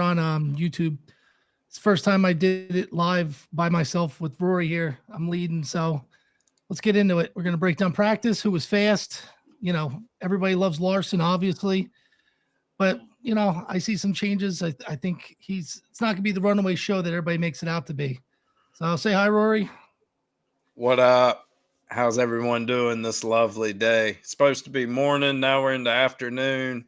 on YouTube. It's the first time I did it live by myself with Rory here. I'm leading, so let's get into it. We're going to break down practice, who was fast. Everybody loves Larson, obviously, but I see some changes. I think it's not going to be the runaway show that everybody makes it out to be. So I'll say hi, Rory. What up? How's everyone doing this lovely day? It's supposed to be morning. Now we're in the afternoon.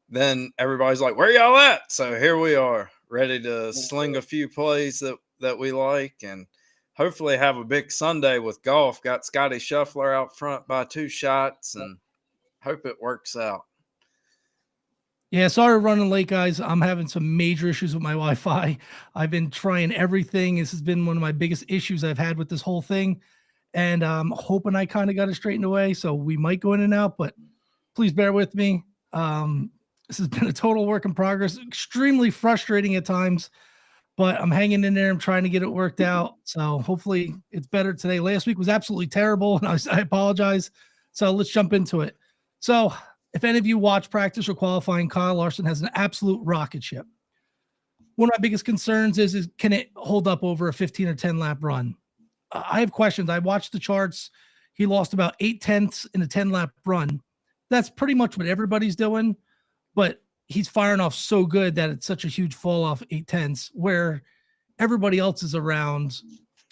Then everybody's like, "Where y'all at?" So here we are, ready to sling a few plays that we like, and hopefully have a big Sunday with golf. Got Scotty Scheffler out front by 2 shots, and hope it works out. Yeah, sorry running late, guys. I'm having some major issues with my Wi-Fi. I've been trying everything. This has been one of my biggest issues I've had with this whole thing, and I'm hoping I kind of got it straightened away. So we might go in and out, but please bear with me. This has been a total work in progress. Extremely frustrating at times, but I'm hanging in there. I'm trying to get it worked out. So hopefully it's better today. Last week was absolutely terrible, and I apologize. So let's jump into it. So if any of you watch practice or qualifying, Kyle Larson has an absolute rocket ship. One of my biggest concerns is can it hold up over a 15 or 10 lap run? I have questions. I watched the charts. He lost about 8/10 in a 10 lap run. That's pretty much what everybody's doing, but he's firing off so good that it's such a huge fall off 8/10 where everybody else is around,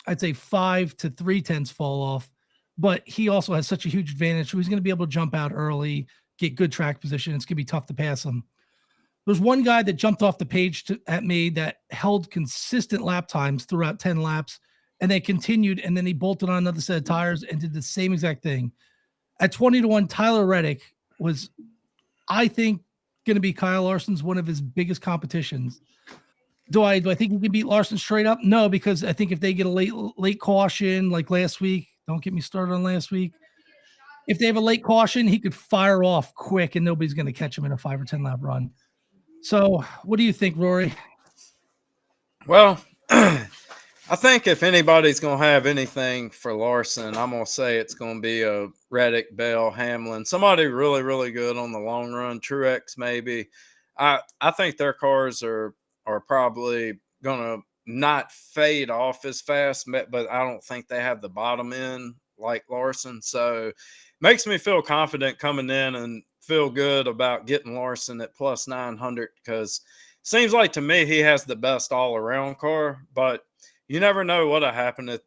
I'd say 5 to 3/10 fall off, but he also has such a huge advantage. So he's going to be able to jump out early, get good track position. It's going to be tough to pass him. There's one guy that jumped off the page at me that held consistent lap times throughout 10 laps, and they continued, and then he bolted on another set of tires and did the same exact thing. At 20-1, Tyler Reddick was, I think, going to be Kyle Larson's one of his biggest competitions. Do I think he can beat Larson straight up? No, because I think if they get a late caution like last week, don't get me started on last week. If they have a late caution, he could fire off quick and nobody's going to catch him in a 5 or 10 lap run. So what do you think, Rory? Well, I think if anybody's going to have anything for Larson, I'm going to say it's going to be a Reddick, Bell, Hamlin, somebody really, really good on the long run. Truex, maybe. I think their cars are probably going to not fade off as fast, but I don't think they have the bottom end like Larson. So makes me feel confident coming in and feel good about getting Larson at plus 900 because seems like to me he has the best all around car, but you never know what'll happen if,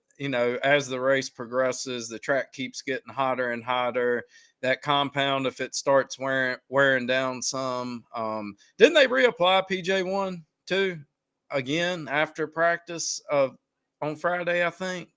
as the race progresses, the track keeps getting hotter and hotter. That compound, if it starts wearing down some, didn't they reapply PJ1 too again after practice on Friday? I think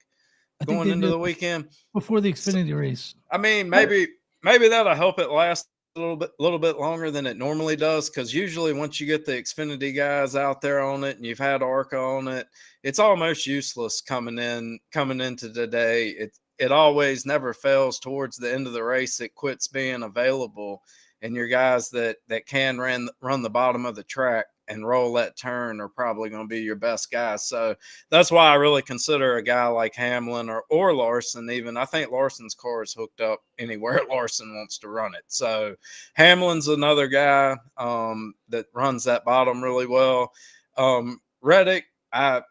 I think going they into did the weekend. before the So, Xfinity race. I mean, maybe that'll help it last a little bit longer than it normally does, because usually once you get the Xfinity guys out there on it and you've had Arca on it, it's almost useless coming into the day. It always never fails towards the end of the race. It quits being available, and your guys that can run the bottom of the track and roll that turn are probably going to be your best guys. So that's why I really consider a guy like Hamlin or Larson. Even I think Larson's car is hooked up anywhere Larson wants to run it. So Hamlin's another guy that runs that bottom really well. Reddick, I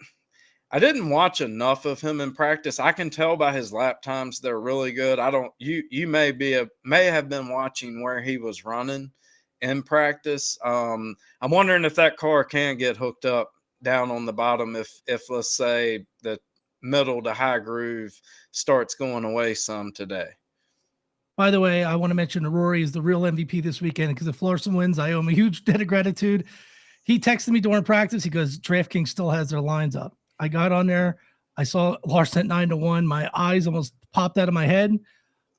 didn't watch enough of him in practice. I can tell by his lap times they're really good. I don't you may have been watching where he was running in practice. I'm wondering if that car can get hooked up down on the bottom if let's say the middle to high groove starts going away some today. By the way, I want to mention that Rory is the real MVP this weekend because if Larson wins, I owe him a huge debt of gratitude. He texted me during practice. He goes, DraftKings still has their lines up. I got on there. I saw Larson at 9-1. My eyes almost popped out of my head.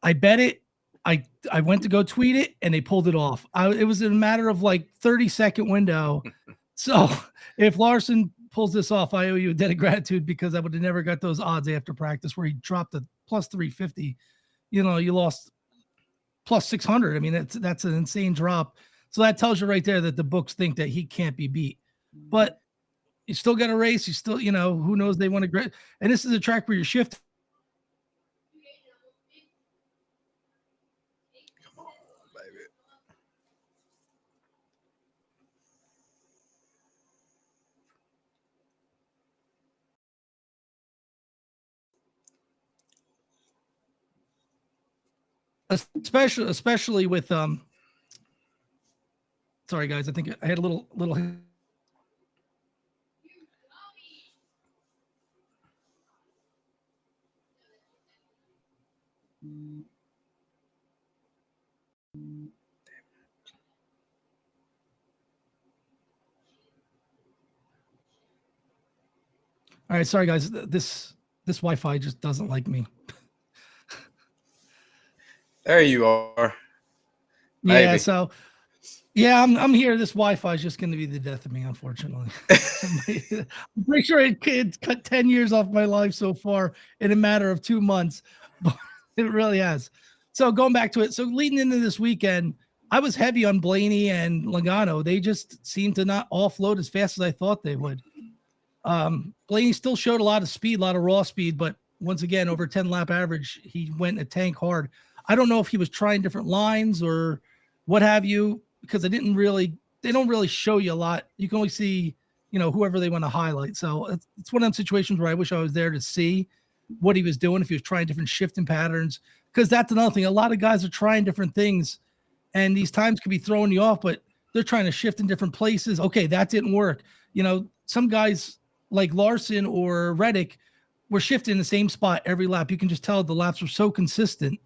I bet it. I went to go tweet it and they pulled it off. It was in a matter of like 30-second window. So if Larson pulls this off, I owe you a debt of gratitude because I would have never got those odds after practice where he dropped a plus 350. You lost plus 600. I mean, that's an insane drop. So that tells you right there that the books think that he can't be beat. But you still got a race. You still, who knows? They want to. And this is a track where you're shifting. Come on, baby. especially with sorry guys, I think I had a little all right, sorry guys, this Wi-Fi just doesn't like me. There you are. Yeah, Maybe. so yeah, I'm here. This Wi-Fi is just going to be the death of me, unfortunately. I'm pretty sure it cut 10 years off my life so far in a matter of 2 months, but it really has. So going back to it, so leading into this weekend, I was heavy on Blaney and Logano. They just seemed to not offload as fast as I thought they would. Blaney still showed a lot of speed, a lot of raw speed, but once again, over 10 lap average, he went a tank hard. I don't know if he was trying different lines or what have you, because they don't really show you a lot. You can only see, whoever they want to highlight. So it's one of those situations where I wish I was there to see what he was doing, if he was trying different shifting patterns, because that's another thing. A lot of guys are trying different things, and these times could be throwing you off, but they're trying to shift in different places. Okay, that didn't work. Some guys like Larson or Reddick were shifting in the same spot every lap. You can just tell the laps were so consistent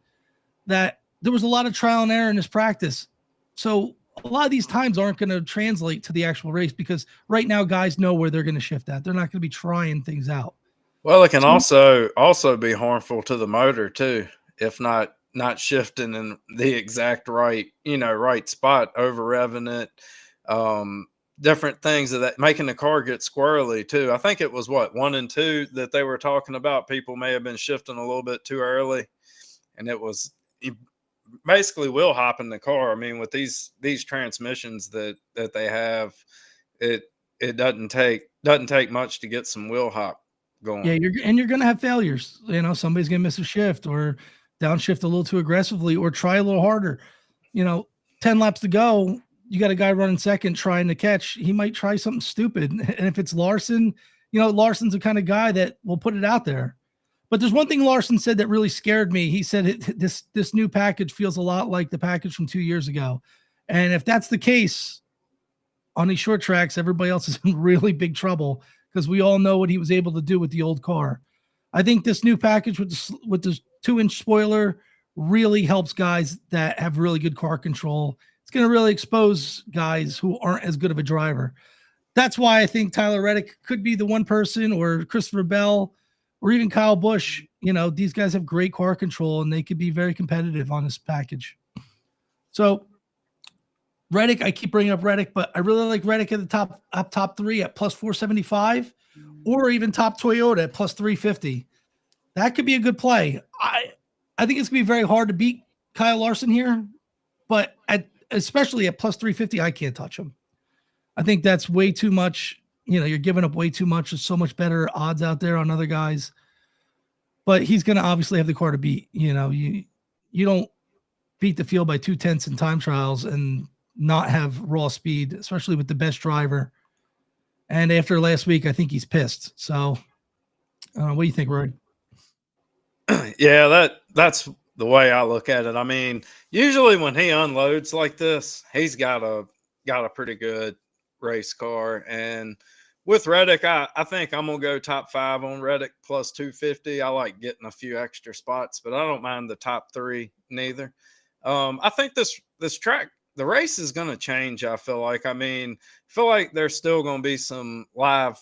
that there was a lot of trial and error in this practice. So a lot of these times aren't going to translate to the actual race, because right now guys know where they're going to shift at. They're not going to be trying things out. Well, it can also be harmful to the motor too, if not shifting in the exact right spot, over revving it, different things of that, making the car get squirrely too. I think it was 1 and 2 that they were talking about. People may have been shifting a little bit too early, and it was basically wheel hopping the car. I mean, with these transmissions that they have, it doesn't take much to get some wheel hop Yeah, going. you're going to have failures. Somebody's going to miss a shift or downshift a little too aggressively or try a little harder. 10 laps to go, you got a guy running second trying to catch. He might try something stupid. And if it's Larson, Larson's the kind of guy that will put it out there. But there's one thing Larson said that really scared me. He said this new package feels a lot like the package from 2 years ago. And if that's the case on these short tracks, everybody else is in really big trouble, because we all know what he was able to do with the old car. I think this new package with the 2-inch spoiler really helps guys that have really good car control. It's going to really expose guys who aren't as good of a driver. That's why I think Tyler Reddick could be the one person, or Christopher Bell, or even Kyle Busch. These guys have great car control and they could be very competitive on this package. So Reddick, I keep bringing up Reddick, but I really like Reddick at the top 3 at plus 475, or even top Toyota at plus 350. That could be a good play. I think it's gonna be very hard to beat Kyle Larson here, but especially at plus 350, I can't touch him. I think that's way too much. You're giving up way too much. There's so much better odds out there on other guys, but he's gonna obviously have the car to beat. You don't beat the field by 2/10 in time trials and not have raw speed, especially with the best driver. And after last week, I think he's pissed. So, what do you think, Roy? Yeah, that's the way I look at it. I mean, usually when he unloads like this, he's got a pretty good race car. And with Reddick, I think I'm gonna go top 5 on Reddick plus 250. I like getting a few extra spots, but I don't mind the top 3 neither. I think this track, the race is gonna change. I feel like. I mean, I feel like there's still gonna be some live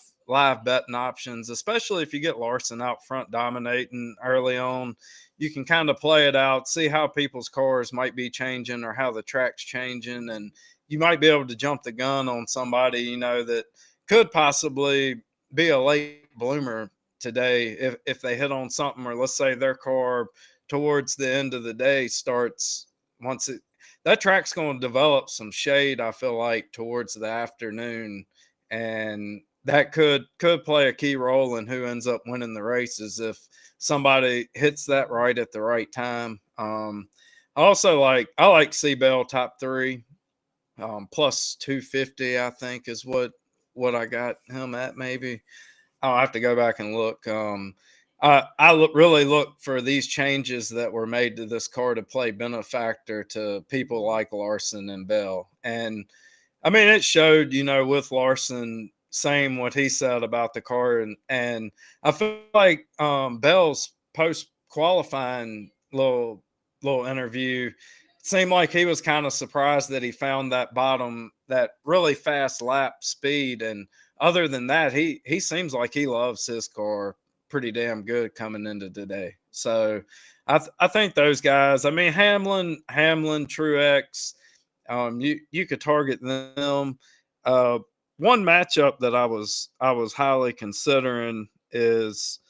betting options, especially if you get Larson out front dominating early on. You can kind of play it out, see how people's cars might be changing or how the track's changing, and you might be able to jump the gun on somebody that could possibly be a late bloomer today if they hit on something, or let's say their car towards the end of the day starts once it that track's going to develop some shade, I feel like, towards the afternoon, and that could play a key role in who ends up winning the races if somebody hits that right at the right time. I like Seabell top 3, plus 250. I think is what I got him at. Maybe I'll have to go back and look. really look for these changes that were made to this car to play benefactor to people like Larson and Bell. And I mean, it showed, with Larson saying what he said about the car. And I feel like Bell's post qualifying little interview seemed like he was kind of surprised that he found that really fast lap speed. And other than that, he seems like he loves his car pretty damn good coming into today. So I think those guys, I mean, Hamlin, Truex, you could target them. Uh, One matchup that I was highly considering is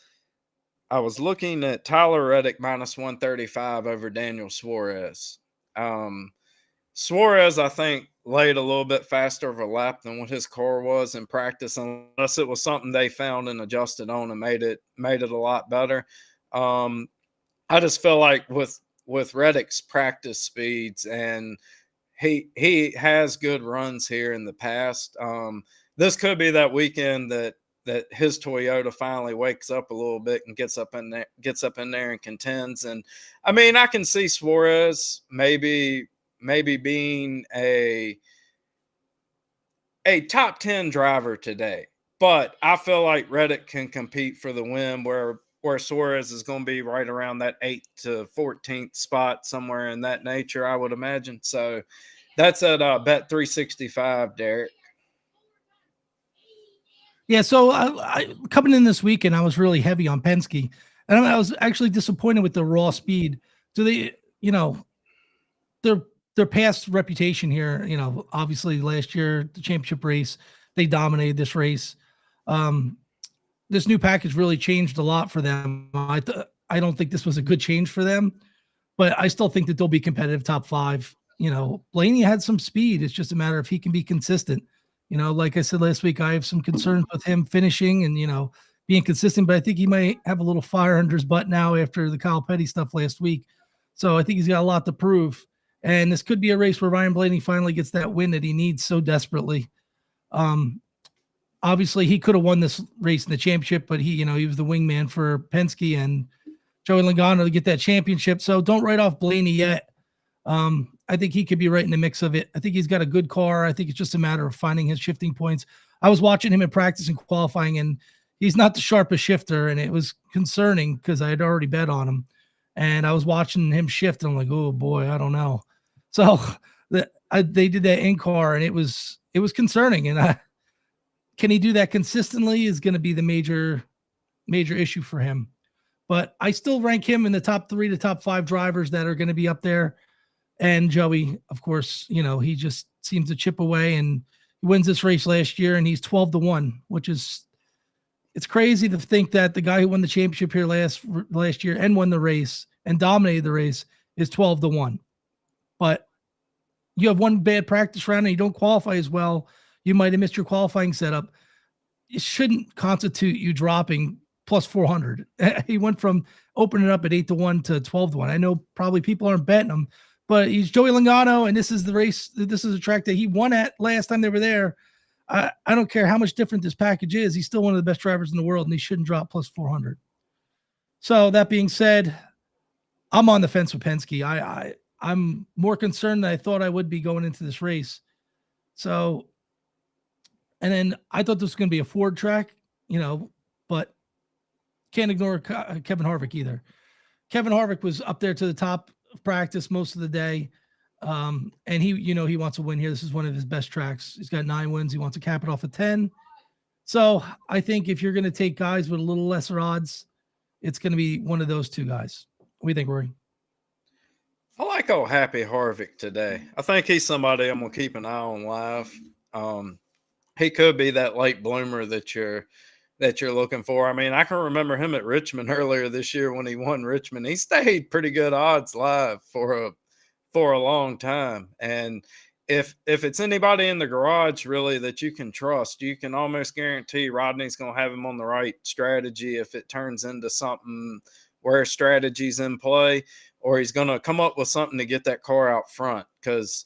I was looking at Tyler Reddick minus 135 over Daniel Suarez. Um, Suarez, I think, laid a little bit faster of a lap than what his car was in practice, unless it was something they found and adjusted on and made it a lot better. Um, I just feel like with Reddick's practice speeds, and he has good runs here in the past. This could be that weekend that his Toyota finally wakes up a little bit and gets up in there and contends. And I mean, I can see Suarez maybe being a top 10 driver today, but I feel like Reddick can compete for the win where Suarez is going to be right around that 8th to 14th spot, somewhere in that nature, I would imagine. So that's at Bet 365, Derek. Yeah, so I coming in this weekend, I was really heavy on Penske, and I was actually disappointed with the raw speed. Do they, their their past reputation here, obviously last year the championship race, they dominated this race. Um, this new package really changed a lot for them. I don't think this was a good change for them, but I still think that they'll be competitive top five. Blaney had some speed. It's just a matter of he can be consistent. Like I said last week, I have some concerns with him finishing and, being consistent, but I think he might have a little fire under his butt now after the Kyle Petty stuff last week. So I think he's got a lot to prove. And this could be a race where Ryan Blaney finally gets that win that he needs so desperately. Um, Obviously he could have won this race in the championship, but he was the wingman for Penske and Joey Logano to get that championship. So don't write off Blaney yet. I think he could be right in the mix of it. I think he's got a good car. I think it's just a matter of finding his shifting points. I was watching him in practice and qualifying, and he's not the sharpest shifter, and it was concerning because I had already bet on him. And I was watching him shift, and I'm like, oh boy, I don't know. So they did that in car, and it was concerning. And can he do that consistently is going to be the major issue for him. But I still rank him in the top 3 to top 5 drivers that are going to be up there. And Joey, of course, he just seems to chip away, and he wins this race last year, and he's 12-1, which is, it's crazy to think that the guy who won the championship here last year and won the race and dominated the race is 12-1. But you have one bad practice round and you don't qualify as well. You might have missed your qualifying setup. It shouldn't constitute you dropping plus 400. He went from opening up at 8-1 to 12-1. I know probably people aren't betting him, but he's Joey Logano, and this is the race. This is a track that he won at last time they were there. I don't care how much different this package is. He's still one of the best drivers in the world, and he shouldn't drop plus 400. So that being said, I'm on the fence with Penske. I'm more concerned than I thought I would be going into this race. So, and then I thought this was going to be a Ford track, but can't ignore Kevin Harvick either. Kevin Harvick was up there to the top of practice most of the day. And he wants to win here. This is one of his best tracks. He's got 9 wins. He wants to cap it off at 10. So I think if you're going to take guys with a little lesser odds, it's going to be one of those two guys. What do you think, Rory? I like old Happy Harvick today. I think he's somebody I'm going to keep an eye on live. He could be that late bloomer that you're looking for. I mean, I can remember him at Richmond earlier this year when he won Richmond. He stayed pretty good odds live for a long time. And if it's anybody in the garage really that you can trust, you can almost guarantee Rodney's going to have him on the right strategy if it turns into something where strategy's in play, or he's going to come up with something to get that car out front, because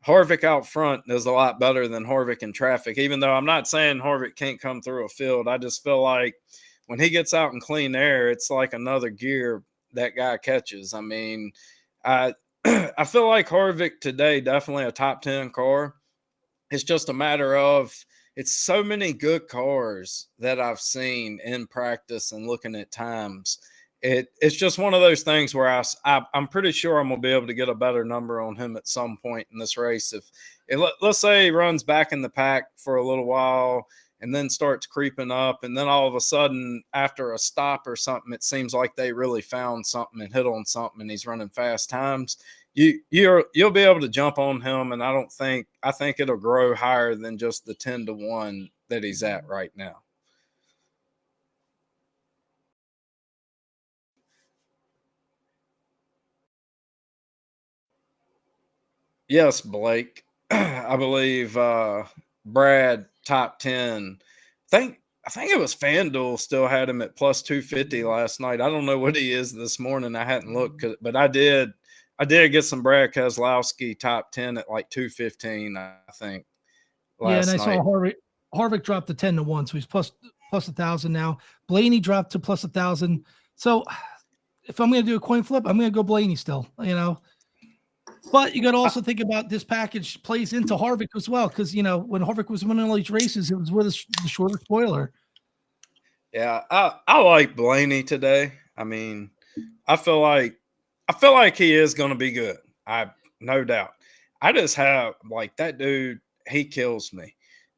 Harvick out front is a lot better than Harvick in traffic, even though I'm not saying Harvick can't come through a field. I just feel like when he gets out in clean air, it's like another gear that guy catches. I mean, I I feel like Harvick today definitely a top 10 car. It's just a matter of it's so many good cars that I've seen in practice and looking at times. It's just one of those things where I'm pretty sure I'm gonna be able to get a better number on him at some point in this race. If let's say he runs back in the pack for a little while and then starts creeping up, and then all of a sudden after a stop or something, it seems like they really found something and hit on something, and he's running fast times. You'll be able to jump on him, and I think it'll grow higher than just the 10-1 that he's at right now. Yes, Blake. I believe Brad top 10. I think it was FanDuel still had him at plus 250 last night. I don't know what he is this morning. I hadn't looked, but I did get some Brad Keselowski top 10 at like 215, I think, Yeah, and last I saw night. Harvick dropped to 10-1, so he's plus 1,000 now. Blaney dropped to plus 1,000. So if I'm going to do a coin flip, I'm going to go Blaney still. But you got to also think about this package plays into Harvick as well, because when Harvick was winning all these races, it was with the shorter spoiler. Yeah, I like Blaney today. I mean, I feel like he is going to be good. I no doubt. I just have like that dude. He kills me.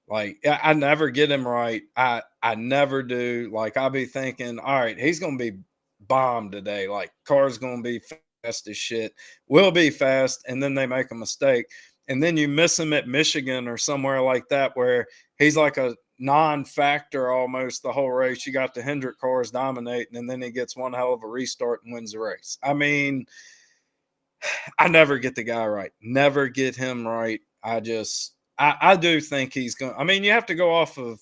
Like I never get him right. I never do. Like I'll be thinking, all right, he's going to be bombed today. Like car's going to be fast as shit. Will be fast, and then they make a mistake, and then you miss him at Michigan or somewhere like that where he's like a non-factor almost the whole race. You got the Hendrick cars dominating, and then he gets one hell of a restart and wins the race. I mean, I never get the guy right. Never get him right. I do think he's going. I mean, you have to go off of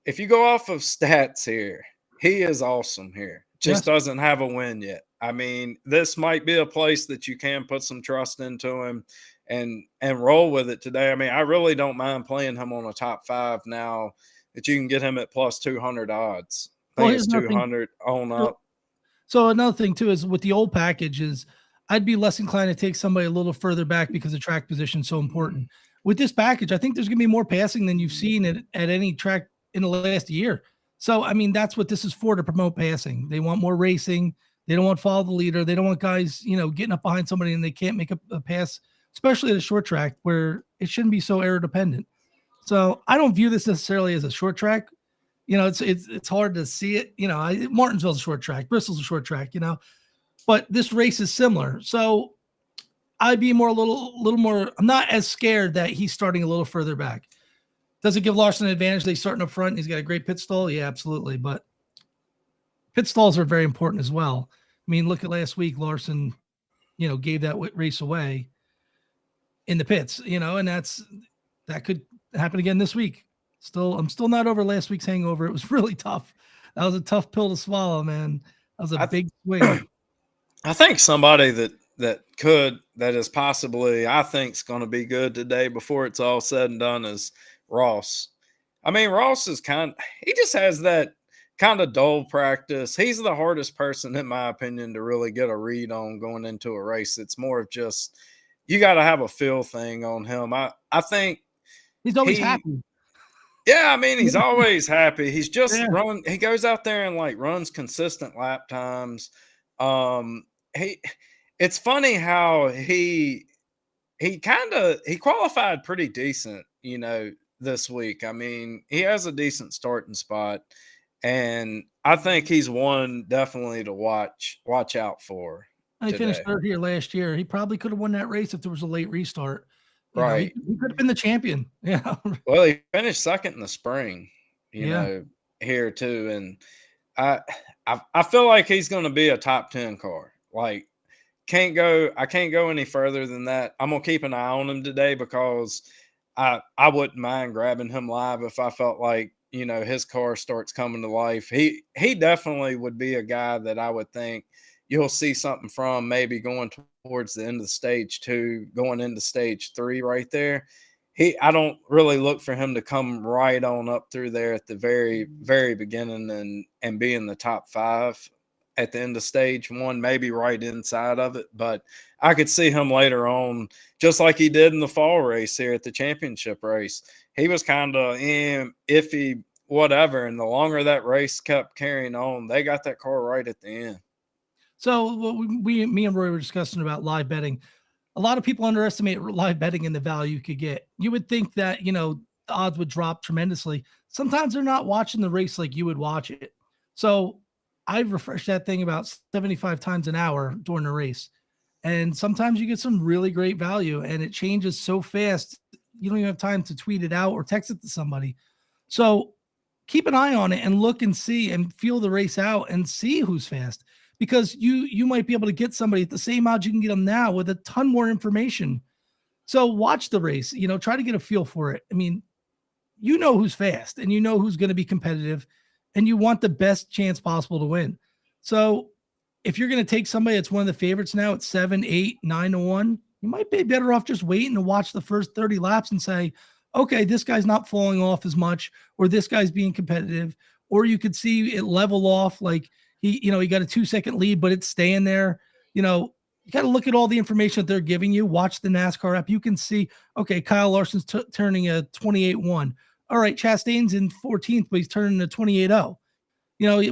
if you go off of stats here, he is awesome here. Just Yes. doesn't have a win yet. I mean, this might be a place that you can put some trust into him and roll with it today. I mean, I really don't mind playing him on a top 5 now that you can get him at plus 200 odds. I Well, think here's it's another thing. 200 on So, up. so another thing too is with the old package is I'd be less inclined to take somebody a little further back because the track position is so important. With this package, I think there's going to be more passing than you've seen at any track in the last year. So, I mean, that's what this is for, to promote passing. They want more racing. They don't want to follow the leader. They don't want guys, getting up behind somebody and they can't make a pass, especially at a short track where it shouldn't be so aero dependent. So I don't view this necessarily as a short track. It's hard to see it. Martinsville's a short track, Bristol's a short track. But this race is similar. So I'd be a little more. I'm not as scared that he's starting a little further back. Does it give Larson an advantage that he's starting up front and he's got a great pit stall? Yeah, absolutely. But pit stalls are very important as well. I mean, look at last week. Larson, gave that race away in the pits, and that could happen again this week. I'm still not over last week's hangover. It was really tough. That was a tough pill to swallow, man. That was a big swing. I think somebody that is possibly I think is going to be good today before it's all said and done is Ross. I mean, Ross is he just has that kind of dull practice. He's the hardest person, in my opinion, to really get a read on going into a race. It's more of just you got to have a feel thing on him. I think He's always he happy. yeah, I mean, he's always happy. He's just Yeah. he goes out there and like runs consistent lap times. Um, he it's funny how he qualified pretty decent, this week. I mean, he has a decent starting spot, and I think he's one definitely to watch out for And he finished today. third here last year. He probably could have won that race if there was a late restart. He Right. could have been the champion. Yeah. Well, he finished second in the spring, Yeah. here too, and I I feel like he's going to be a top 10 car. Like I can't go any further than that. I'm gonna keep an eye on him today because I wouldn't mind grabbing him live if I felt like his car starts coming to life. He definitely would be a guy that I would think you'll see something from maybe going towards the end of stage 2, going into stage 3 right there. I don't really look for him to come right on up through there at the very, very beginning and be in the top 5 at the end of stage 1, maybe right inside of it. But I could see him later on, just like he did in the fall race here at the championship race. He was kind of iffy, whatever. And the longer that race kept carrying on, they got that car right at the end. So what me and Roy were discussing about live betting. A lot of people underestimate live betting and the value you could get. You would think that, the odds would drop tremendously. Sometimes they're not watching the race like you would watch it. So I've refreshed that thing about 75 times an hour during the race. And sometimes you get some really great value and it changes so fast. You don't even have time to tweet it out or text it to somebody. So keep an eye on it and look and see and feel the race out and see who's fast because you might be able to get somebody at the same odds you can get them now with a ton more information. So watch the race, try to get a feel for it. I mean, you know who's fast and you know who's going to be competitive and you want the best chance possible to win. So if you're going to take somebody that's one of the favorites now at 7, 8, 9-1, you might be better off just waiting to watch the first 30 laps and say, okay, this guy's not falling off as much, or this guy's being competitive, or you could see it level off. Like he got a 2-second lead, but it's staying there. You got to look at all the information that they're giving you. Watch the NASCAR app. You can see, okay, Kyle Larson's turning a 28-1. All right, Chastain's in 14th, but he's turning a 28-0.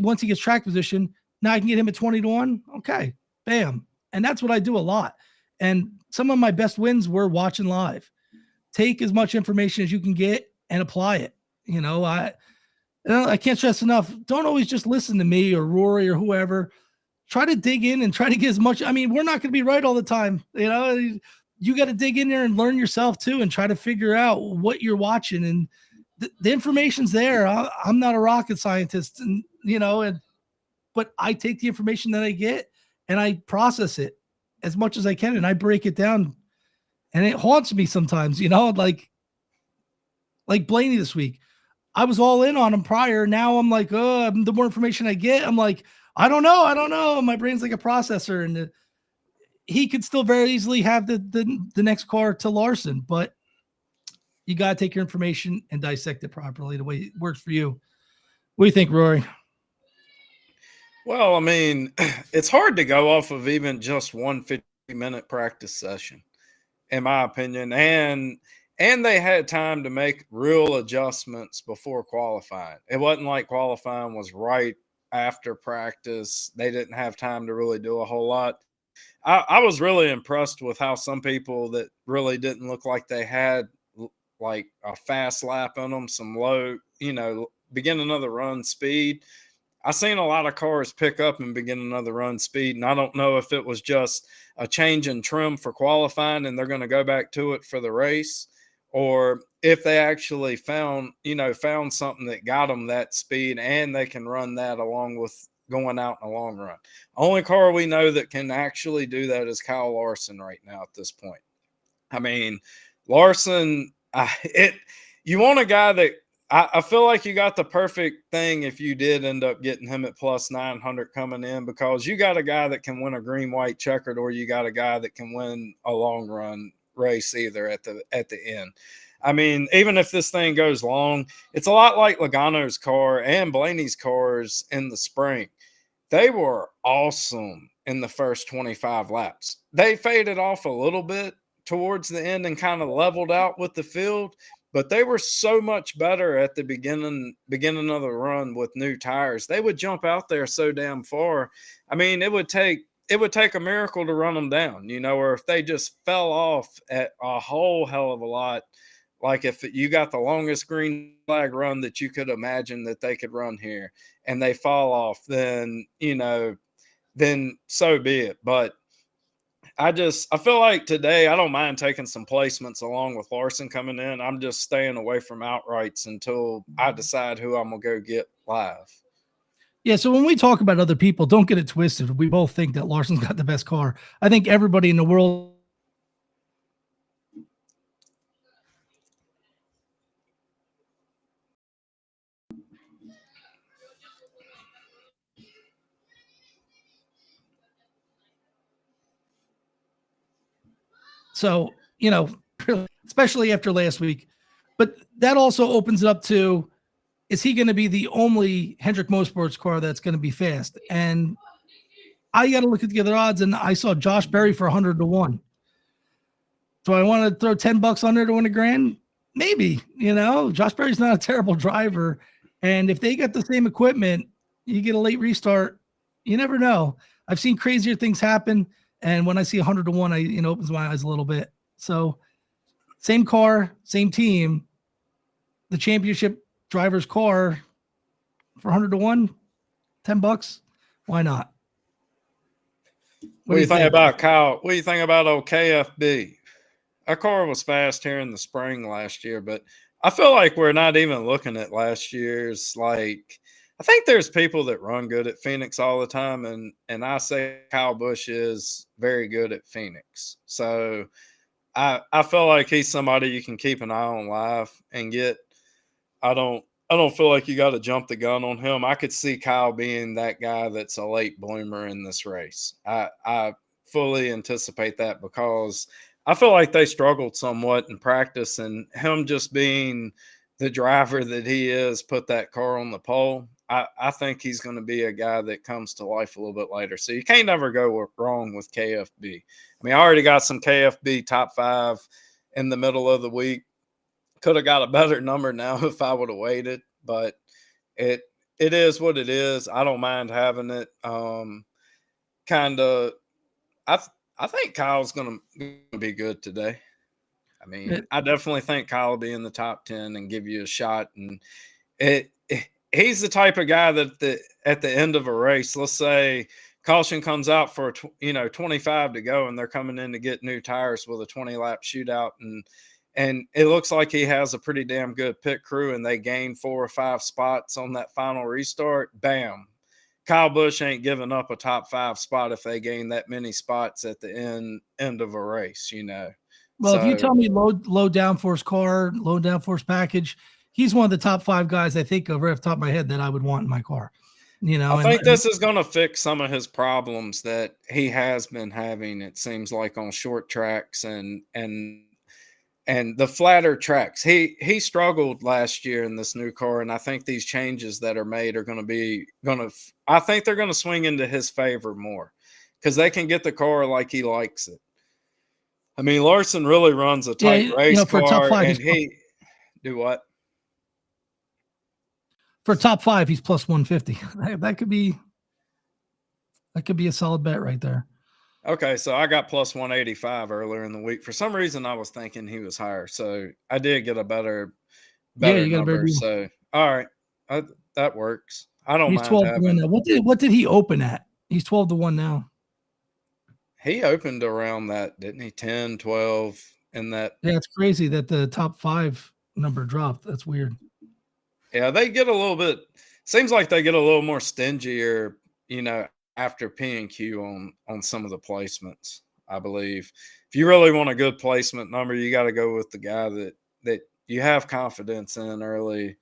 Once he gets track position, now I can get him at 20-1. Okay, bam. And that's what I do a lot. And some of my best wins were watching live. Take as much information as you can get and apply it. I can't stress enough. Don't always just listen to me or Rory or whoever. Try to dig in and try to get as much. I mean, we're not going to be right all the time. You got to dig in there and learn yourself too, and try to figure out what you're watching. And the information's there. I'm not a rocket scientist, but I take the information that I get and I process it as much as I can, and I break it down. And it haunts me sometimes, like Blaney this week. I was all in on him prior. Now I'm like, oh, the more information I get, I'm like, I don't know. My brain's like a processor, and he could still very easily have the next car to Larson, but you got to take your information and dissect it properly the way it works for you. What do you think, Rory? Well, I mean, it's hard to go off of even just one 50-minute practice session, in my opinion. And they had time to make real adjustments before qualifying. It wasn't like qualifying was right after practice. They didn't have time to really do a whole lot. I was really impressed with how some people that really didn't look like they had like a fast lap in them, some low, beginning of the run speed. I seen a lot of cars pick up and begin another run speed, and I don't know if it was just a change in trim for qualifying and they're going to go back to it for the race, or if they actually found something that got them that speed and they can run that along with going out in a long run. Only car we know that can actually do that is Kyle Larson right now at this point. I mean, Larson, you want a guy that I feel like you got the perfect thing if you did end up getting him at plus 900 coming in, because you got a guy that can win a green, white checkered, or you got a guy that can win a long run race either at the end. I mean, even if this thing goes long, it's a lot like Logano's car and Blaney's cars in the spring. They were awesome in the first 25 laps. They faded off a little bit towards the end and kind of leveled out with the field, but they were so much better at the beginning of the run with new tires. They would jump out there so damn far. I mean, it would take a miracle to run them down, or if they just fell off at a whole hell of a lot. Like if you got the longest green flag run that you could imagine that they could run here and they fall off, then so be it. But I feel like today I don't mind taking some placements along with Larson coming in. I'm just staying away from outrights until I decide who I'm gonna go get live. Yeah, so when we talk about other people, don't get it twisted. We both think that Larson's got the best car. I think everybody in the world. So, especially after last week. But that also opens it up to, is he going to be the only Hendrick Motorsports car that's going to be fast? And I got to look at the other odds, and I saw Josh Berry for 100 to 1. Do I want to throw $10 on there to win $1,000? Maybe. Josh Berry's not a terrible driver. And if they got the same equipment, you get a late restart. You never know. I've seen crazier things happen. And when I see 100 to 1, I opens my eyes a little bit. So same car, same team, the championship driver's car for 100 to 1, $10. Why not? What do you think about Kyle? What do you think about old KFB? Our car was fast here in the spring last year, but I feel like we're not even looking at last year's. Like, I think there's people that run good at Phoenix all the time, and I say Kyle Busch is very good at Phoenix. So I feel like he's somebody you can keep an eye on live and get. I don't feel like you got to jump the gun on him. I could see Kyle being that guy that's a late bloomer in this race. I fully anticipate that because I feel like they struggled somewhat in practice, and him just being the driver that he is put that car on the pole. I think he's going to be a guy that comes to life a little bit later. So you can't ever go wrong with KFB. I mean, I already got some KFB top 5 in the middle of the week. Could have got a better number now if I would have waited, but it is what it is. I don't mind having it. I think Kyle's going to be good today. I mean, I definitely think Kyle will be in the top 10 and give you a shot. And he's the type of guy that at the end of a race, let's say caution comes out for 25 to go, and they're coming in to get new tires with a 20-lap shootout, and it looks like he has a pretty damn good pit crew, and they gain 4 or 5 spots on that final restart. Bam. Kyle Busch ain't giving up a top 5 spot if they gain that many spots at the end of a race, Well, if you tell me low downforce car, low downforce package, he's one of the top 5 guys I think of right off the top of my head that I would want in my car. I think this is going to fix some of his problems that he has been having, it seems like, on short tracks and the flatter tracks. He struggled last year in this new car, and I think these changes that are made are I think they're going to swing into his favor more because they can get the car like he likes it. I mean, Larson really runs a tight race for car, top 5, and he do what? For top 5, he's plus 150. That could be a solid bet right there. Okay, so I got plus 185 earlier in the week. For some reason, I was thinking he was higher, so I did get a better number. So, all right, that works. I don't mind. He's 12 to 1 now. What did he open at? He's 12 to 1 now. He opened around that, didn't he? 10, 12 in that. Yeah, it's crazy that the top 5 number dropped. That's weird. Yeah, they get a little bit. Seems like they get a little more stingier, after P&Q on some of the placements. I believe if you really want a good placement number, you got to go with the guy that you have confidence in early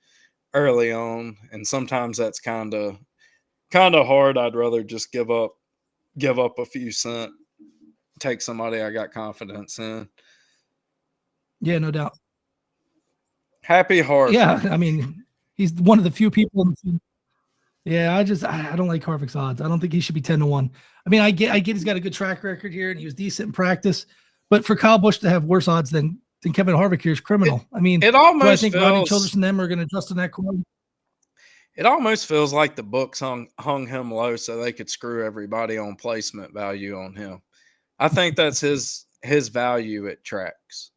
on, and sometimes that's kind of hard. I'd rather just give up a few cents, take somebody I got confidence in. Yeah, no doubt. Happy Harvick. Yeah, I mean, he's one of the few people in the team. Yeah, I don't like Harvick's odds. I don't think he should be 10 to 1. I mean, I get he's got a good track record here and he was decent in practice, but for Kyle Busch to have worse odds than Kevin Harvick here is criminal. It almost I think Ronnie Childress and them are going to adjust in that car. It almost feels like the books hung him low so they could screw everybody on placement value on him. I think that's his value at tracks.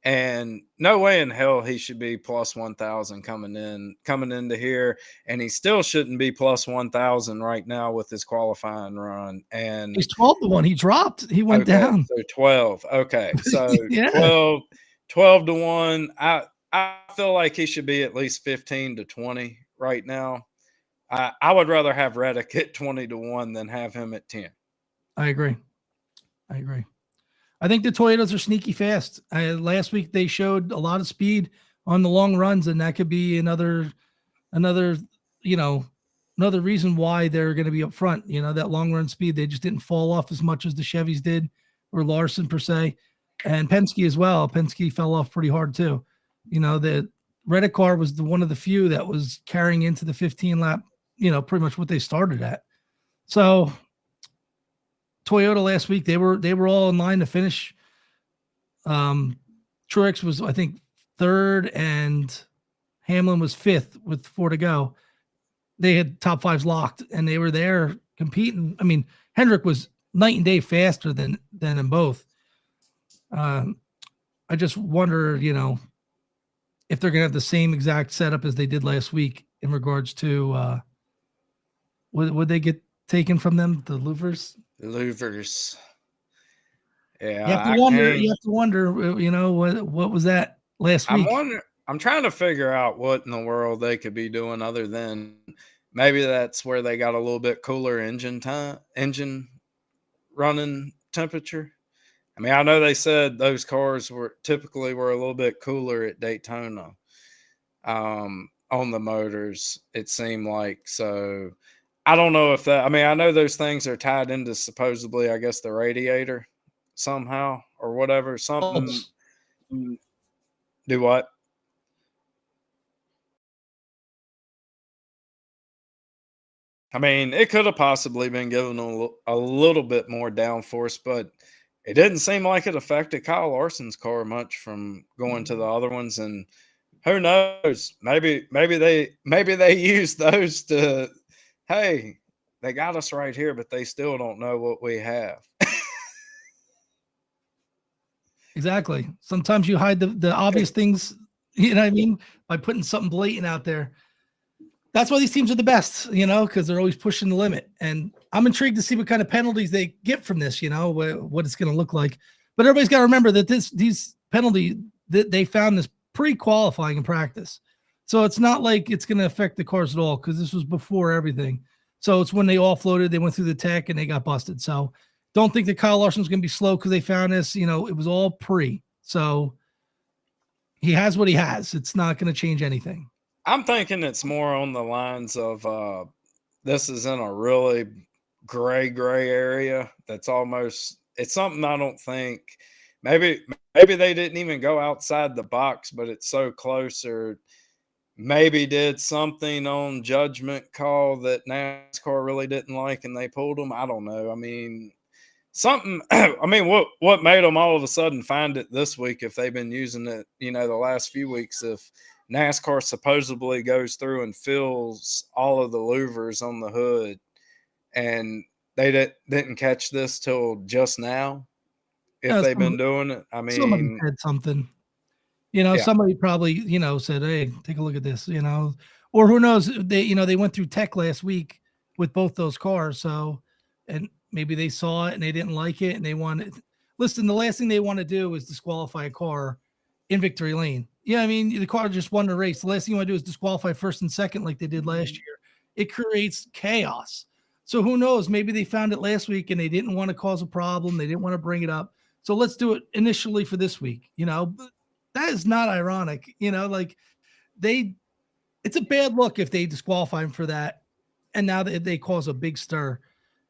And no way in hell he should be plus 1,000 coming into here, and he still shouldn't be plus 1,000 right now with his qualifying run. And he's 12 to 1. He dropped. He went down. So 12. Okay, so yeah. 12 to 1. I feel like he should be at least 15 to 20 right now. I would rather have Reddick at 20 to 1 than have him at 10. I agree. I think the Toyotas are sneaky fast. Last week they showed a lot of speed on the long runs, and that could be another reason why they're going to be up front. That long run speed, they just didn't fall off as much as the Chevys did, or Larson per se. and Penske as well. Penske fell off pretty hard too. The Reddick car was one of the few that was carrying into the 15 lap, pretty much what they started at. So Toyota last week, they were all in line to finish. Truex was, I think, third, and Hamlin was fifth with 4 to go. They had top fives locked, and they were there competing. I mean, Hendrick was night and day faster than them both. I just wonder, if they're going to have the same exact setup as they did last week in regards to would they get taken from them, the louvers? Louvers. You Yeah, have to wonder. You have to wonder. What was that last week? I'm trying to figure out what in the world they could be doing other than maybe that's where they got a little bit cooler engine running temperature. I mean, I know they said those cars were a little bit cooler at Daytona on the motors, it seemed like. So I don't know if that, I mean, I know those things are tied into supposedly, I guess, the radiator somehow or whatever. Something. Do what? I mean, it could have possibly been given a little bit more downforce, but it didn't seem like it affected Kyle Larson's car much from going to the other ones. And who knows? Maybe they use those to, hey, they got us right here, but they still don't know what we have. Exactly. Sometimes you hide the obvious things, you know what I mean, by putting something blatant out there. That's why these teams are the best, because they're always pushing the limit. And I'm intrigued to see what kind of penalties they get from this, what it's going to look like. But everybody's got to remember that these penalties that they found this pre-qualifying in practice. So it's not like it's going to affect the cars at all, because this was before everything. So it's when they offloaded, they went through the tech and they got busted. So don't think that Kyle Larson's going to be slow because they found this. It was all pre. So he has what he has. It's not going to change anything. I'm thinking it's more on the lines of this is in a really gray area that's almost, it's something I don't think maybe they didn't even go outside the box, but it's so close, or maybe did something on judgment call that NASCAR really didn't like and they pulled them. I don't know. I mean, something, I mean, what made them all of a sudden find it this week if they've been using it, the last few weeks, if NASCAR supposedly goes through and fills all of the louvers on the hood, and they didn't catch this till just now. If they've been doing it, I mean, somebody said something. Somebody probably said, "Hey, take a look at this," or who knows? They went through tech last week with both those cars, so and maybe they saw it and they didn't like it and they wanted. Listen, the last thing they want to do is disqualify a car in victory lane. Yeah, I mean, the car just won the race. The last thing you want to do is disqualify first and second like they did last year. It creates chaos. So who knows? Maybe they found it last week and they didn't want to cause a problem. They didn't want to bring it up. So let's do it initially for this week. That is not ironic. Like it's a bad look if they disqualify him for that. And now they cause a big stir.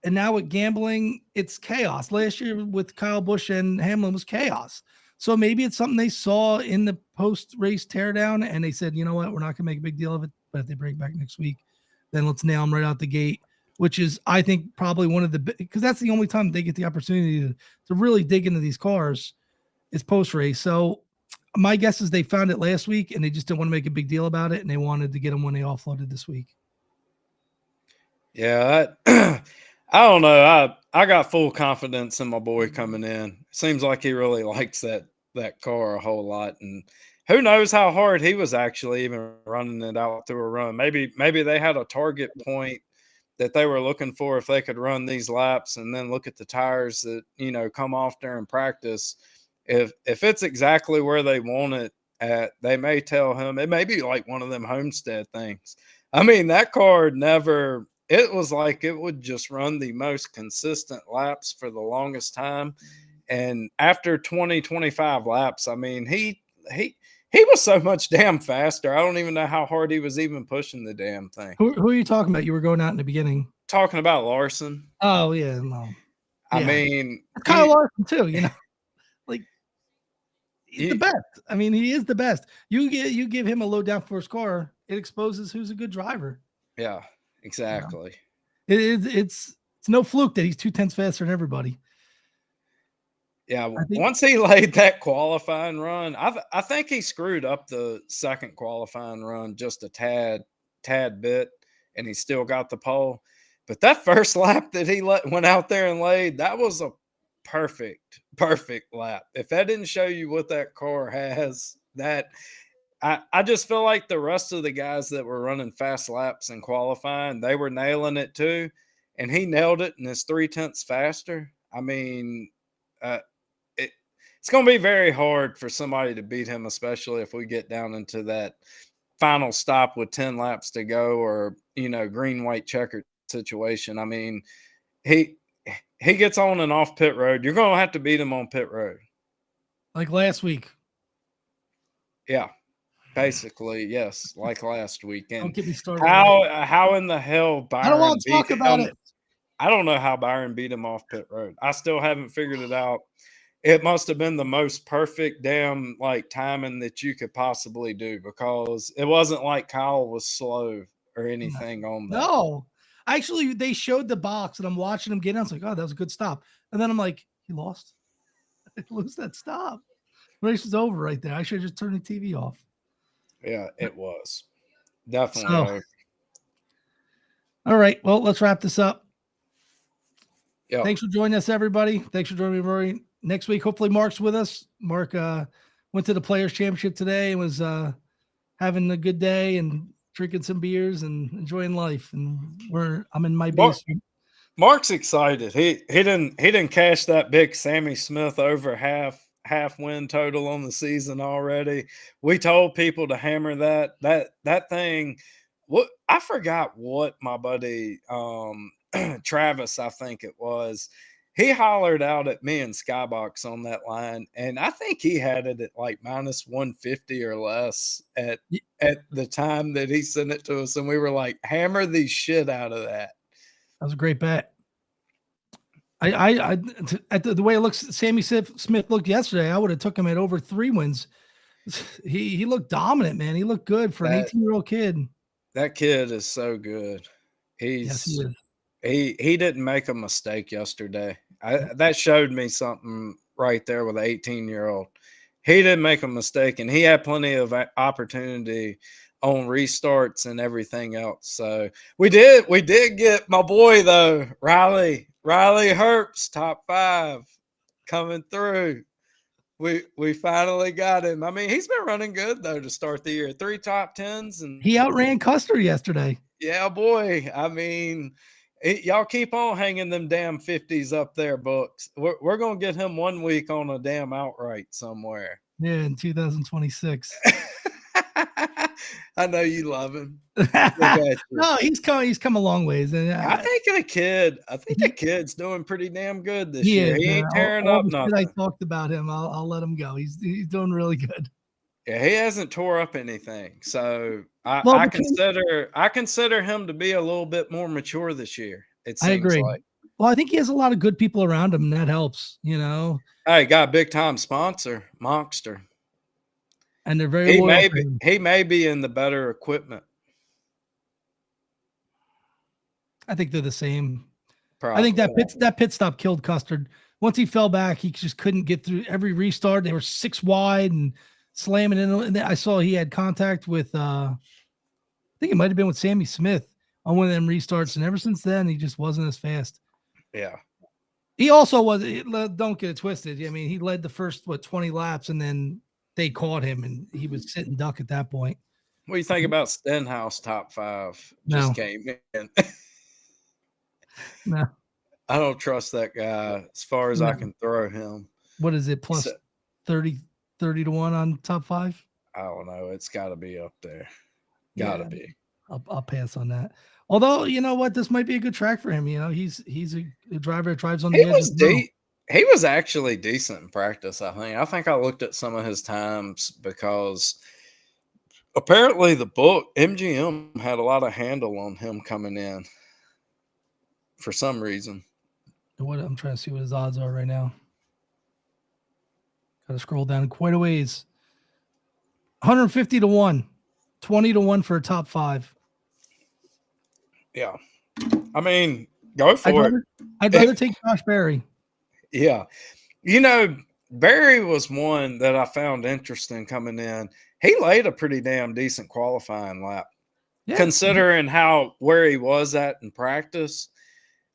And now with gambling, it's chaos. Last year with Kyle Busch and Hamlin was chaos. So maybe it's something they saw in the post-race teardown, and they said, you know what, we're not going to make a big deal of it, but if they bring it back next week, then let's nail them right out the gate, which is, I think, probably one of the – because that's the only time they get the opportunity to really dig into these cars is post-race. So my guess is they found it last week, and they just didn't want to make a big deal about it, and they wanted to get them when they offloaded this week. Yeah, I don't know. I got full confidence in my boy coming in. Seems like he really likes that car a whole lot, and who knows how hard he was actually even running it out through a run. Maybe they had a target point that they were looking for if they could run these laps, and then look at the tires that come off during practice. If it's exactly where they want it at, they may tell him it may be like one of them Homestead things. I mean, that car never. It was like it would just run the most consistent laps for the longest time. And after 25 laps, I mean, he was so much damn faster. I don't even know how hard he was even pushing the damn thing. Who are you talking about? You were going out in the beginning. Talking about Larson. Oh, yeah. No. I mean, Kyle Larson too, like He's the best. I mean, he is the best. You give him a low downforce car, it exposes who's a good driver. Yeah, exactly. It's no fluke that he's 2/10 faster than everybody. Yeah, I think once he laid that qualifying run, I think he screwed up the second qualifying run just a tad bit, and he still got the pole. But that first lap that he went out there and laid, that was a perfect lap. If that didn't show you what that car has, that I just feel like the rest of the guys that were running fast laps in qualifying, they were nailing it too, and he nailed it and is 3/10 faster. I mean, uh, it's going to be very hard for somebody to beat him, especially if we get down into that final stop with 10 laps to go, or green white checker situation. I mean, he gets on and off pit road. You're going to have to beat him on pit road. like last week. Yeah. Basically, yes, like last weekend. Don't get me started. How in the hell Byron I don't want to beat talk about him? it. I don't know how Byron beat him off pit road. I still haven't figured it out. It must have been the most perfect damn timing that you could possibly do, because it wasn't like Kyle was slow or anything on that. No. Actually, they showed the box and I'm watching him get in. I was like, oh, that was a good stop. And then I'm like, he lost. Lose that stop. Race is over right there. I should have just turned the TV off. Yeah, it was. Definitely. So, all right. Well, let's wrap this up. Yeah. Thanks for joining us, everybody. Thanks for joining me, Rory. Next week, hopefully Mark's with us. Mark went to the Players Championship today and was having a good day and drinking some beers and enjoying life. And I'm in my basement. Mark's excited. He didn't cash that big Sammy Smith over half win total on the season already. We told people to hammer that thing. What I forgot what my buddy Travis, I think it was, he hollered out at me and Skybox on that line, and I think he had it at like minus 150 or less at the time that he sent it to us, and we were like, hammer the shit out of that. That was a great bet. At the way it looks, Sammy Smith looked yesterday, I would have took him at over 3 wins. He looked dominant, man. He looked good for an 18-year-old kid. That kid is so good. Yes, he is. He didn't make a mistake yesterday. That showed me something right there with an 18-year-old. He didn't make a mistake, and he had plenty of opportunity on restarts and everything else. So we did get my boy though, Riley Herbst, top 5 coming through. We finally got him. I mean, he's been running good though to start the year. 3 top 10s, and he outran Custer yesterday. Yeah, boy. I mean, y'all keep on hanging them damn 50s up there, books. We're gonna get him one week on a damn outright somewhere. Yeah, in 2026. I know you love him. No, he's come a long ways, and I think the kid's doing pretty damn good this year. He ain't tearing all up the shit nothing. I talked about him. I'll let him go. He's doing really good. Yeah, he hasn't tore up anything. So I consider him to be a little bit more mature this year. It seems I agree. like. Well, I think he has a lot of good people around him, and that helps. Hey, got a big time sponsor, Monster. And they're very loyal. He may be in the better equipment. I think they're the same. Probably. I think that pit stop killed Custard. Once he fell back, he just couldn't get through every restart. They were 6 wide and slamming in. And I saw he had contact with I think it might have been with Sammy Smith on one of them restarts. And ever since then, he just wasn't as fast. Yeah. He also don't get it twisted. I mean, he led the first 20 laps, and then they caught him, and he was sitting duck at that point. What do you think about Stenhouse top 5? Just came in. No. I don't trust that guy as far as I can throw him. What is it? Plus 30 to 1 on top 5? I don't know. It's got to be up there. Got to be. I'll pass on that. Although, you know what? This might be a good track for him. He's a driver that drives on the edge. He was actually decent in practice, I think. I think I looked at some of his times because apparently the book, MGM, had a lot of handle on him coming in for some reason. I'm trying to see what his odds are right now. Gotta scroll down quite a ways. 150 to 1, 20 to 1 for a top 5. Yeah. I mean, go I'd for it. rather I'd rather take Josh Berry. Yeah. You know, Barry was one that I found interesting coming in. He laid a pretty damn decent qualifying lap, Yeah. considering where he was at in practice.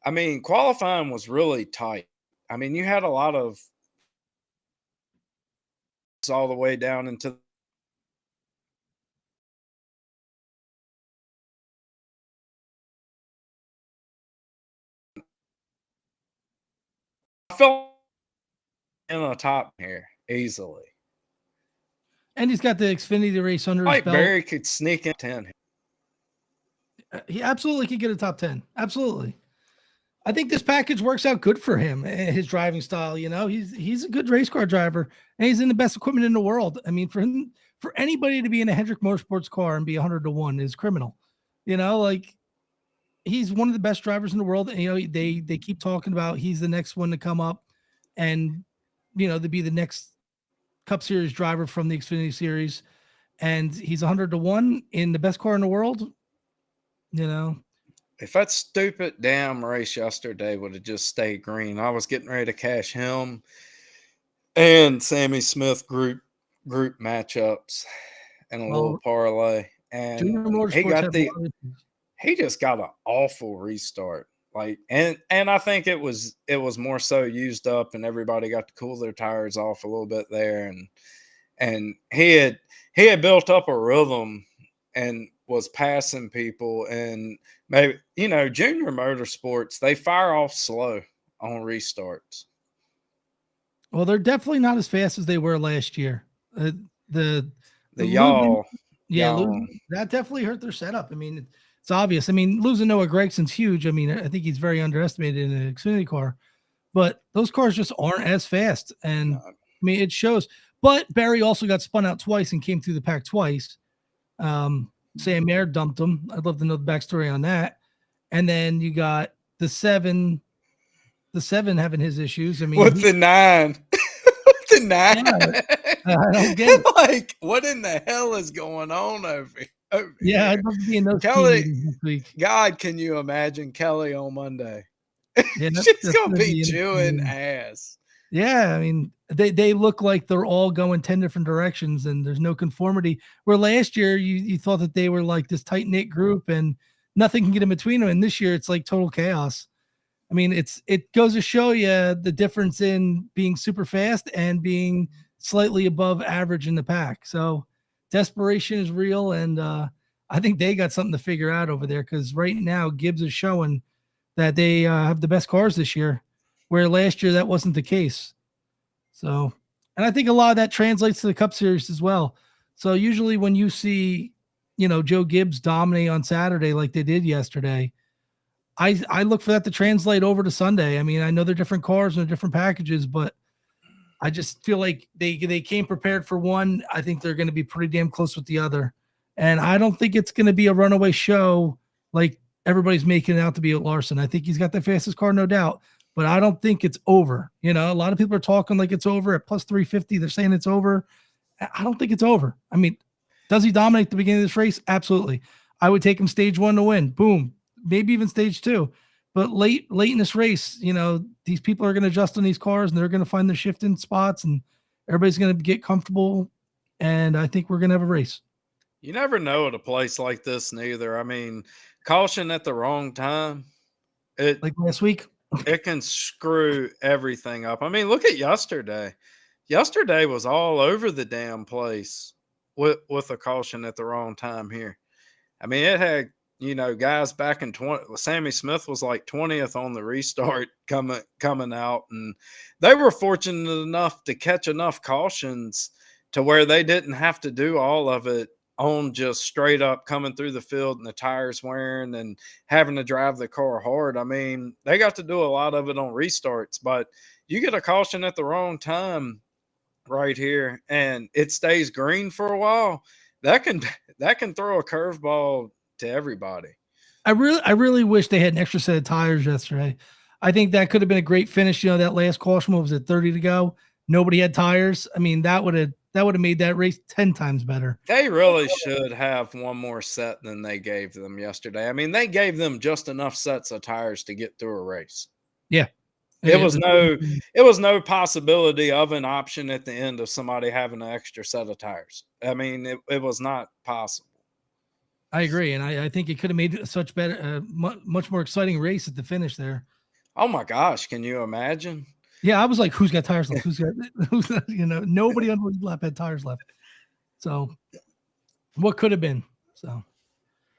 I mean, qualifying was really tight. I mean, you had a lot of all the way down into I felt in the top here easily. And he's got the Xfinity race under his Like belt. Barry could sneak in 10. He absolutely could get a top 10. Absolutely. I think this package works out good for him, his driving style. You know, he's a good race car driver, and he's in the best equipment in the world. I mean, for anybody to be in a Hendrick Motorsports car and be 100 to 1 is criminal. You know, like he's one of the best drivers in the world. And, you know, they keep talking about he's the next one to come up and, you know, to be the next Cup Series driver from the Xfinity Series. And he's 100 to 1 in the best car in the world. You know, If that stupid damn race yesterday would have just stayed green, I was getting ready to cash him and Sammy Smith group matchups and a little parlay. And Junior Motorsports have he just got an awful restart. Like and I think it was more so used up and everybody got to cool their tires off a little bit there and he had built up a rhythm and was passing people and maybe Junior Motorsports, they fire off slow on restarts. Well, they're definitely not as fast as they were last year. The y'all, losing, that definitely hurt their setup. I mean, it's obvious. I mean, losing Noah Gregson's huge. I mean, I think he's very underestimated in an Xfinity car, but those cars just aren't as fast. And I mean, it shows. But Barry also got spun out twice and came through the pack twice. Sam Mayer dumped him. I'd love to know the backstory on that. And then you got the seven having his issues. I mean, with the 9. The 9. Yeah, I don't get it. Like, what in the hell is going on over yeah, here? I'd love to be in those Kelly, this week. God, can you imagine Kelly on Monday? Yeah, she's gonna be chewing ass. Yeah, I mean, they look like they're all going 10 different directions and there's no conformity. Where last year you thought that they were like this tight-knit group and nothing can get in between them. And this year it's like total chaos. I mean, it goes to show you the difference in being super fast and being slightly above average in the pack. So desperation is real. And I think they got something to figure out over there because right now Gibbs is showing that they have the best cars this year, where last year that wasn't the case. So, and I think a lot of that translates to the Cup Series as well. So usually when you see, Joe Gibbs dominate on Saturday like they did yesterday, I look for that to translate over to Sunday. I mean, I know they're different cars and different packages, but I just feel like they came prepared for one. I think they're going to be pretty damn close with the other. And I don't think it's going to be a runaway show like everybody's making it out to be at Larson. I think he's got the fastest car, no doubt, but I don't think it's over. A lot of people are talking like it's over at plus 350. They're saying it's over. I don't think it's over. I mean, does he dominate the beginning of this race? Absolutely. I would take him stage 1 to win. Boom. Maybe even stage 2. But late in this race, these people are going to adjust on these cars and they're going to find their shifting spots and everybody's going to get comfortable. And I think we're going to have a race. You never know at a place like this neither. I mean, caution at the wrong time. Like last week, it can screw everything up. I mean, look at yesterday. Yesterday was all over the damn place with a caution at the wrong time here. I mean, it had, guys back in 20. Sammy Smith was like 20th on the restart coming out, and they were fortunate enough to catch enough cautions to where they didn't have to do all of it on just straight up coming through the field and the tires wearing and having to drive the car hard. I mean, they got to do a lot of it on restarts, but you get a caution at the wrong time right here and it stays green for a while. That can throw a curveball to everybody. I really wish they had an extra set of tires yesterday. I think that could have been a great finish. That last caution was at 30 to go. nobody had tires. I mean, that would have made that race 10 times better. They really should have one more set than they gave them yesterday. I mean, they gave them just enough sets of tires to get through a race. Yeah. It was no possibility of an option at the end of somebody having an extra set of tires. I mean, it was not possible. I agree, and I think it could have made such better, much more exciting race at the finish there. Oh my gosh, can you imagine? Yeah, I was like, who's got tires left? Who's got, nobody on the lead lap had tires left. So what could have been? So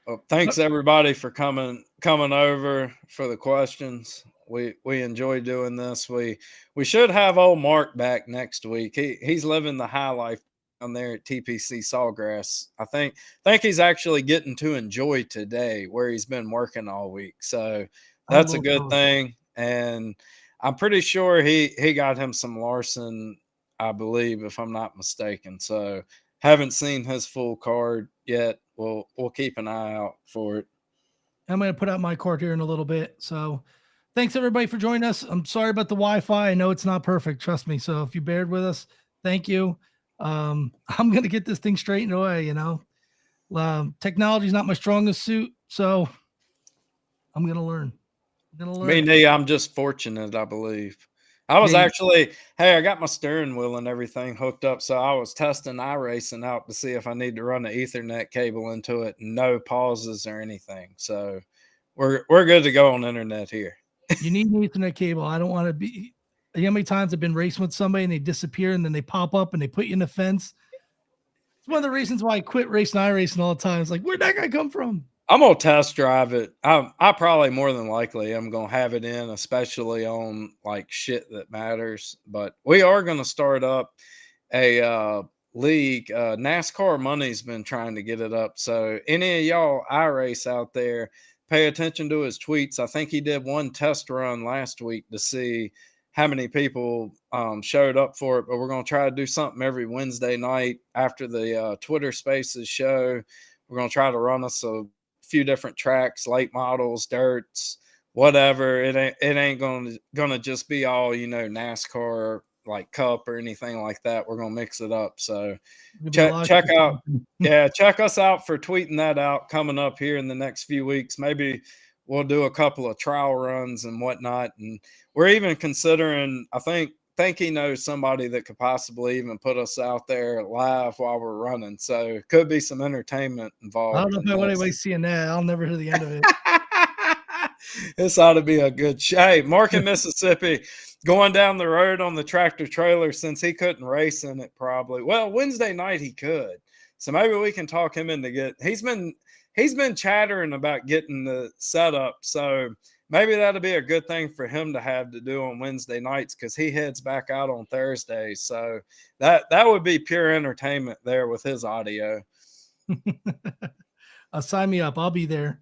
well, thanks everybody for coming over for the questions. We enjoy doing this. We should have old Mark back next week. He's living the high life down there at TPC Sawgrass. I think he's actually getting to enjoy today where he's been working all week. So that's a good thing. And I'm pretty sure he got him some Larson, I believe, if I'm not mistaken. So haven't seen his full card yet. We'll keep an eye out for it. I'm going to put out my card here in a little bit. So thanks everybody for joining us. I'm sorry about the Wi-Fi. I know it's not perfect. Trust me. So if you bared with us, thank you. I'm going to get this thing straightened away. Technology is not my strongest suit. So I'm going to learn. I'm just fortunate, I believe. I was actually, I got my steering wheel and everything hooked up. So I was testing iRacing out to see if I need to run an Ethernet cable into it. No pauses or anything. So we're good to go on internet here. You need an Ethernet cable. I don't want to be. You know how many times I've been racing with somebody and they disappear and then they pop up and they put you in the fence? It's one of the reasons why I quit racing iRacing all the time. It's like, where'd that guy come from? I'm gonna test drive it. I probably more than likely am gonna have it in, especially on like shit that matters. But we are gonna start up a league. NASCAR Money's been trying to get it up. So any of y'all iRace out there, pay attention to his tweets. I think he did one test run last week to see how many people showed up for it. But we're gonna try to do something every Wednesday night after the Twitter Spaces show. We're gonna try to run us a few different tracks, late models, dirts, whatever. It ain't gonna just be all NASCAR like Cup or anything like that. We're gonna mix it up. So check out check us out for tweeting that out coming up here in the next few weeks. Maybe we'll do a couple of trial runs and whatnot. And we're even considering, I think he knows somebody that could possibly even put us out there live while we're running. So could be some entertainment involved. I don't know if anybody's seeing that. I'll never hear the end of it. This ought to be a good show. Hey, Mark in Mississippi going down the road on the tractor trailer since he couldn't race in it probably. Well, Wednesday night he could. So maybe we can talk him into he's been chattering about getting the setup. So maybe that'll be a good thing for him to have to do on Wednesday nights because he heads back out on Thursdays. So that would be pure entertainment there with his audio. Sign me up. I'll be there.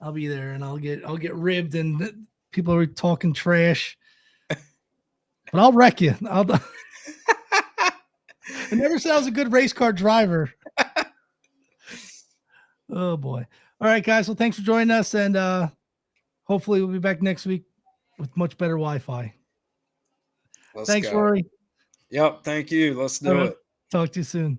And I'll get ribbed and people are talking trash. But I'll wreck you. I never said I was a good race car driver. Oh boy. All right, guys. Well, thanks for joining us, and hopefully we'll be back next week with much better Wi-Fi. Thanks, Rory. Yep. Thank you. Let's do it. Talk to you soon.